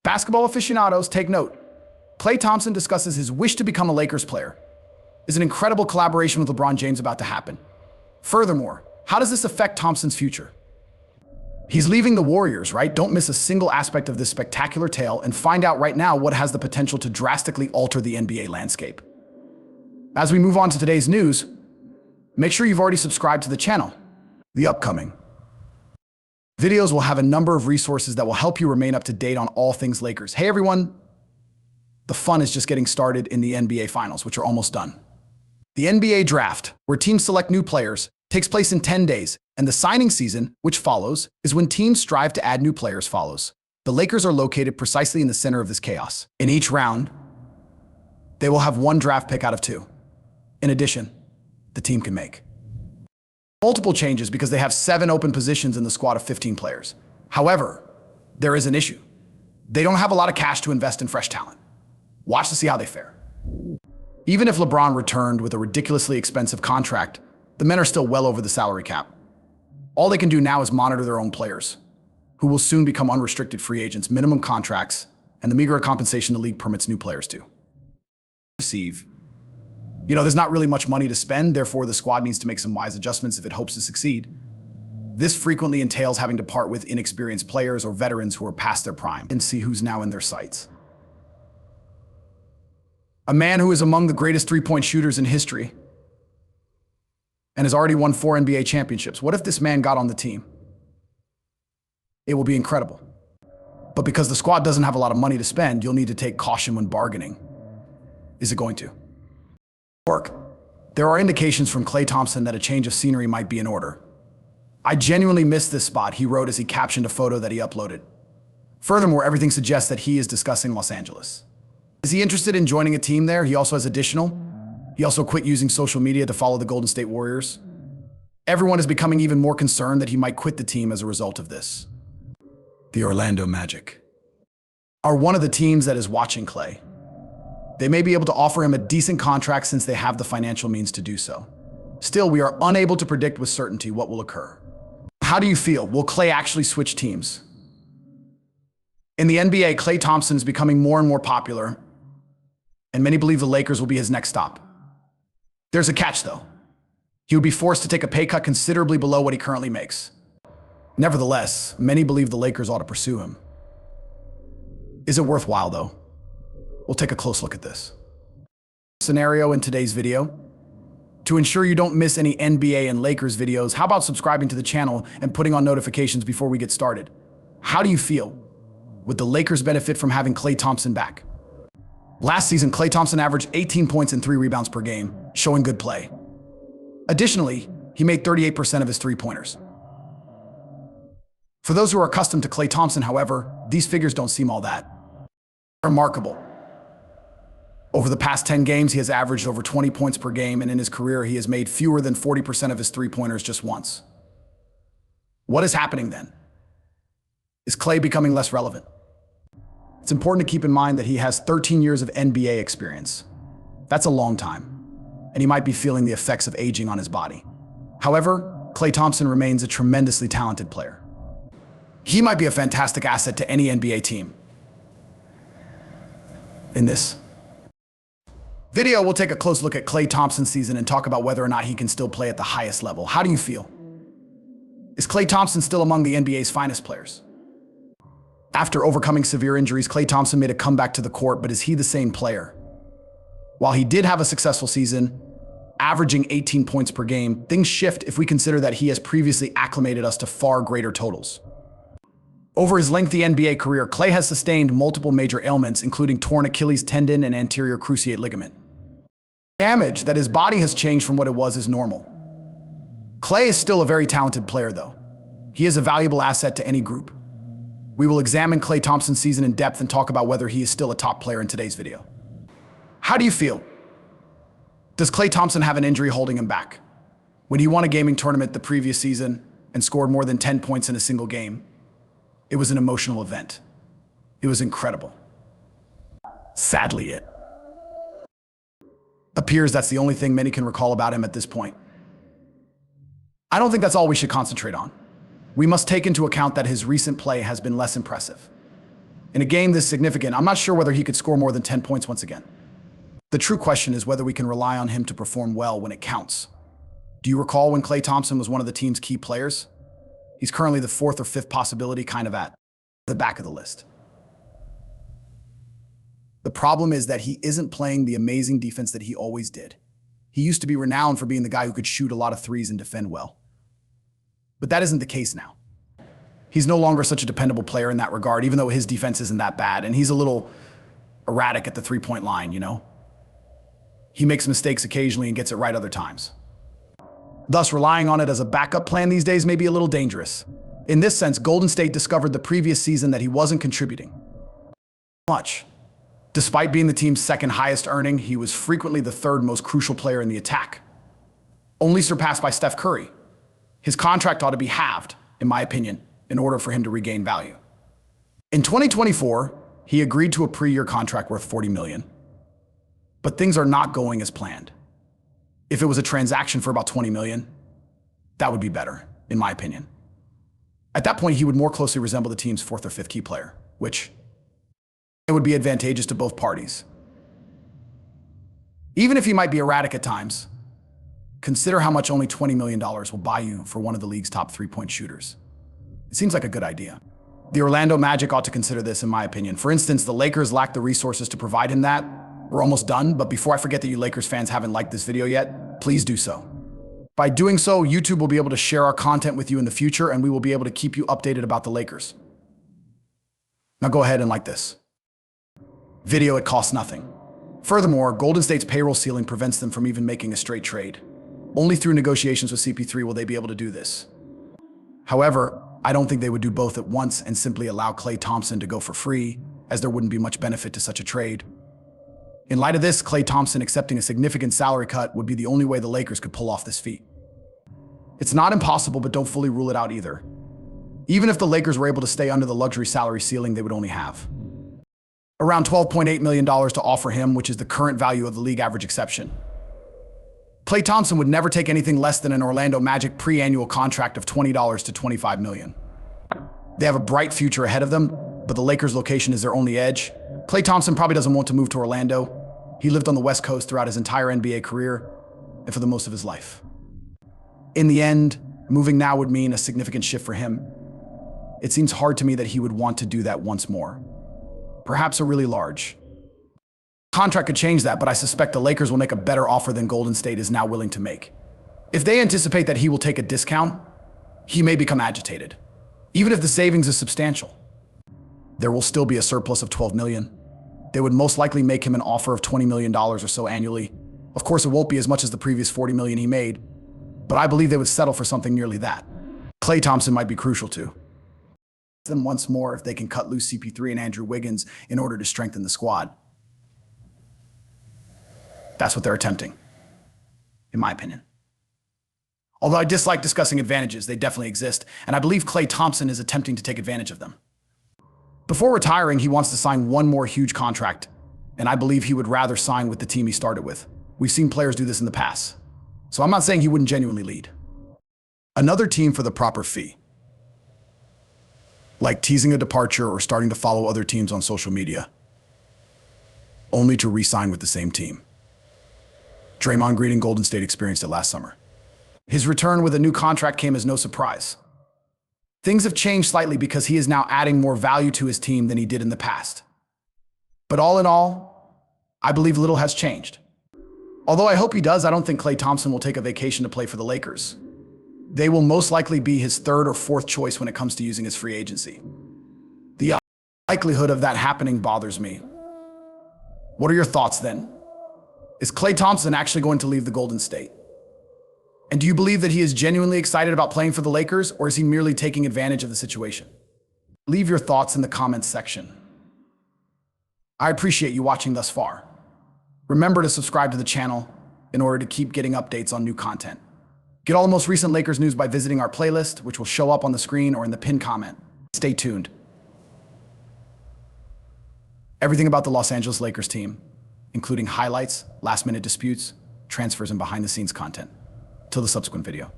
Basketball aficionados, take note. Klay Thompson discusses his wish to become a Lakers player. Is an incredible collaboration with LeBron James about to happen? Furthermore, how does this affect Thompson's future? He's leaving the Warriors, right? Don't miss a single aspect of this spectacular tale and find out right now what has the potential to drastically alter the NBA landscape. As we move on to today's news, make sure you've already subscribed to the channel. The upcoming videos will have a number of resources that will help you remain up to date on all things Lakers. Hey everyone, the fun is just getting started in the NBA Finals, which are almost done. The NBA Draft, where teams select new players, takes place in 10 days, and the signing season, which follows, is when teams strive to add new players follows. The Lakers are located precisely in the center of this chaos. In each round, they will have one draft pick out of 2. In addition, the team can make multiple changes because they have 7 open positions in the squad of 15 players. However, there is an issue. They don't have a lot of cash to invest in fresh talent. Watch to see how they fare. Even if LeBron returned with a ridiculously expensive contract, the men are still well over the salary cap. All they can do now is monitor their own players, who will soon become unrestricted free agents, minimum contracts, and the meager compensation the league permits new players to receive. There's not really much money to spend, therefore the squad needs to make some wise adjustments if it hopes to succeed. This frequently entails having to part with inexperienced players or veterans who are past their prime and see who's now in their sights. A man who is among the greatest three-point shooters in history and has already won 4 NBA championships. What if this man got on the team? It will be incredible. But because the squad doesn't have a lot of money to spend, you'll need to take caution when bargaining. Is it going to work? There are indications from Klay Thompson that a change of scenery might be in order. I genuinely missed this spot, he wrote as he captioned a photo that he uploaded. Furthermore, everything suggests that he is discussing Los Angeles. Is he interested in joining a team there? He also has additional. He also quit using social media to follow the Golden State Warriors. Everyone is becoming even more concerned that he might quit the team as a result of this. The Orlando Magic are one of the teams that is watching Klay. They may be able to offer him a decent contract since they have the financial means to do so. Still, we are unable to predict with certainty what will occur. How do you feel? Will Klay actually switch teams? In the NBA, Klay Thompson is becoming more and more popular, and many believe the Lakers will be his next stop. There's a catch, though. He would be forced to take a pay cut considerably below what he currently makes. Nevertheless, many believe the Lakers ought to pursue him. Is it worthwhile, though? We'll take a close look at this scenario in today's video. To ensure you don't miss any NBA and Lakers videos, how about subscribing to the channel and putting on notifications before we get started? How do you feel? Would the Lakers benefit from having Klay Thompson back? Last season, Klay Thompson averaged 18 points and 3 rebounds per game, showing good play. Additionally, he made 38% of his three-pointers. For those who are accustomed to Klay Thompson, however, these figures don't seem all that remarkable. Over the past 10 games, he has averaged over 20 points per game, and in his career, he has made fewer than 40% of his three-pointers just once. What is happening then? Is Klay becoming less relevant? It's important to keep in mind that he has 13 years of NBA experience. That's a long time, and he might be feeling the effects of aging on his body. However, Klay Thompson remains a tremendously talented player. He might be a fantastic asset to any NBA team. In this video, we'll take a close look at Klay Thompson's season and talk about whether or not he can still play at the highest level. How do you feel? Is Klay Thompson still among the NBA's finest players? After overcoming severe injuries, Klay Thompson made a comeback to the court, but is he the same player? While he did have a successful season, averaging 18 points per game, things shift if we consider that he has previously acclimated us to far greater totals. Over his lengthy NBA career, Klay has sustained multiple major ailments, including torn Achilles tendon and anterior cruciate ligament. Damage that his body has changed from what it was is normal. Klay is still a very talented player, though. He is a valuable asset to any group. We will examine Klay Thompson's season in depth and talk about whether he is still a top player in today's video. How do you feel? Does Klay Thompson have an injury holding him back? When he won a gaming tournament the previous season and scored more than 10 points in a single game, it was an emotional event. It was incredible. Sadly, it appears that's the only thing many can recall about him at this point. I don't think that's all we should concentrate on. We must take into account that his recent play has been less impressive. In a game this significant, I'm not sure whether he could score more than 10 points once again. The true question is whether we can rely on him to perform well when it counts. Do you recall when Klay Thompson was one of the team's key players? He's currently the fourth or fifth possibility, kind of at the back of the list. The problem is that he isn't playing the amazing defense that he always did. He used to be renowned for being the guy who could shoot a lot of threes and defend well. But that isn't the case now. He's no longer such a dependable player in that regard, even though his defense isn't that bad, and he's a little erratic at the three-point line, you know? He makes mistakes occasionally and gets it right other times. Thus, relying on it as a backup plan these days may be a little dangerous. In this sense, Golden State discovered the previous season that he wasn't contributing much. Despite being the team's second highest earning, he was frequently the third most crucial player in the attack, only surpassed by Steph Curry. His contract ought to be halved, in my opinion, in order for him to regain value. In 2024, he agreed to a pre-year contract worth $40 million. But things are not going as planned. If it was a transaction for about $20 million, that would be better, in my opinion. At that point, he would more closely resemble the team's fourth or fifth key player, which it would be advantageous to both parties. Even if he might be erratic at times, consider how much only $20 million will buy you for one of the league's top three-point shooters. It seems like a good idea. The Orlando Magic ought to consider this, in my opinion. For instance, the Lakers lack the resources to provide him that. We're almost done, but before I forget that you Lakers fans haven't liked this video yet, please do so. By doing so, YouTube will be able to share our content with you in the future, and we will be able to keep you updated about the Lakers. Now go ahead and like this video. It costs nothing. Furthermore, Golden State's payroll ceiling prevents them from even making a straight trade. Only through negotiations with CP3 will they be able to do this. However, I don't think they would do both at once and simply allow Klay Thompson to go for free, as there wouldn't be much benefit to such a trade. In light of this, Klay Thompson accepting a significant salary cut would be the only way the Lakers could pull off this feat. It's not impossible, but don't fully rule it out either. Even if the Lakers were able to stay under the luxury salary ceiling, they would only have around $12.8 million to offer him, which is the current value of the league average exception. Klay Thompson would never take anything less than an Orlando Magic pre-annual contract of $20 to $25 million. They have a bright future ahead of them, but the Lakers' location is their only edge. Klay Thompson probably doesn't want to move to Orlando. He lived on the West Coast throughout his entire NBA career and for the most of his life. In the end, moving now would mean a significant shift for him. It seems hard to me that he would want to do that once more. Perhaps a really large contract could change that, but I suspect the Lakers will make a better offer than Golden State is now willing to make. If they anticipate that he will take a discount, he may become agitated. Even if the savings is substantial, there will still be a surplus of $12 million. They would most likely make him an offer of $20 million or so annually. Of course, it won't be as much as the previous $40 million he made, but I believe they would settle for something nearly that. Klay Thompson might be crucial too. Them once more if they can cut loose CP3 and Andrew Wiggins in order to strengthen the squad. That's what they're attempting, in my opinion. Although I dislike discussing advantages, they definitely exist, and I believe Klay Thompson is attempting to take advantage of them. Before retiring, he wants to sign one more huge contract, and I believe he would rather sign with the team he started with. We've seen players do this in the past, so I'm not saying he wouldn't genuinely lead another team for the proper fee, like teasing a departure or starting to follow other teams on social media, only to re-sign with the same team. Draymond Green and Golden State experienced it last summer. His return with a new contract came as no surprise. Things have changed slightly because he is now adding more value to his team than he did in the past. But all in all, I believe little has changed. Although I hope he does, I don't think Klay Thompson will take a vacation to play for the Lakers. They will most likely be his third or fourth choice when it comes to using his free agency. The likelihood of that happening bothers me. What are your thoughts then? Is Klay Thompson actually going to leave the Golden State? And do you believe that he is genuinely excited about playing for the Lakers, or is he merely taking advantage of the situation? Leave your thoughts in the comments section. I appreciate you watching thus far. Remember to subscribe to the channel in order to keep getting updates on new content. Get all the most recent Lakers news by visiting our playlist, which will show up on the screen or in the pinned comment. Stay tuned. Everything about the Los Angeles Lakers team, including highlights, last-minute disputes, transfers, and behind-the-scenes content. Till the subsequent video.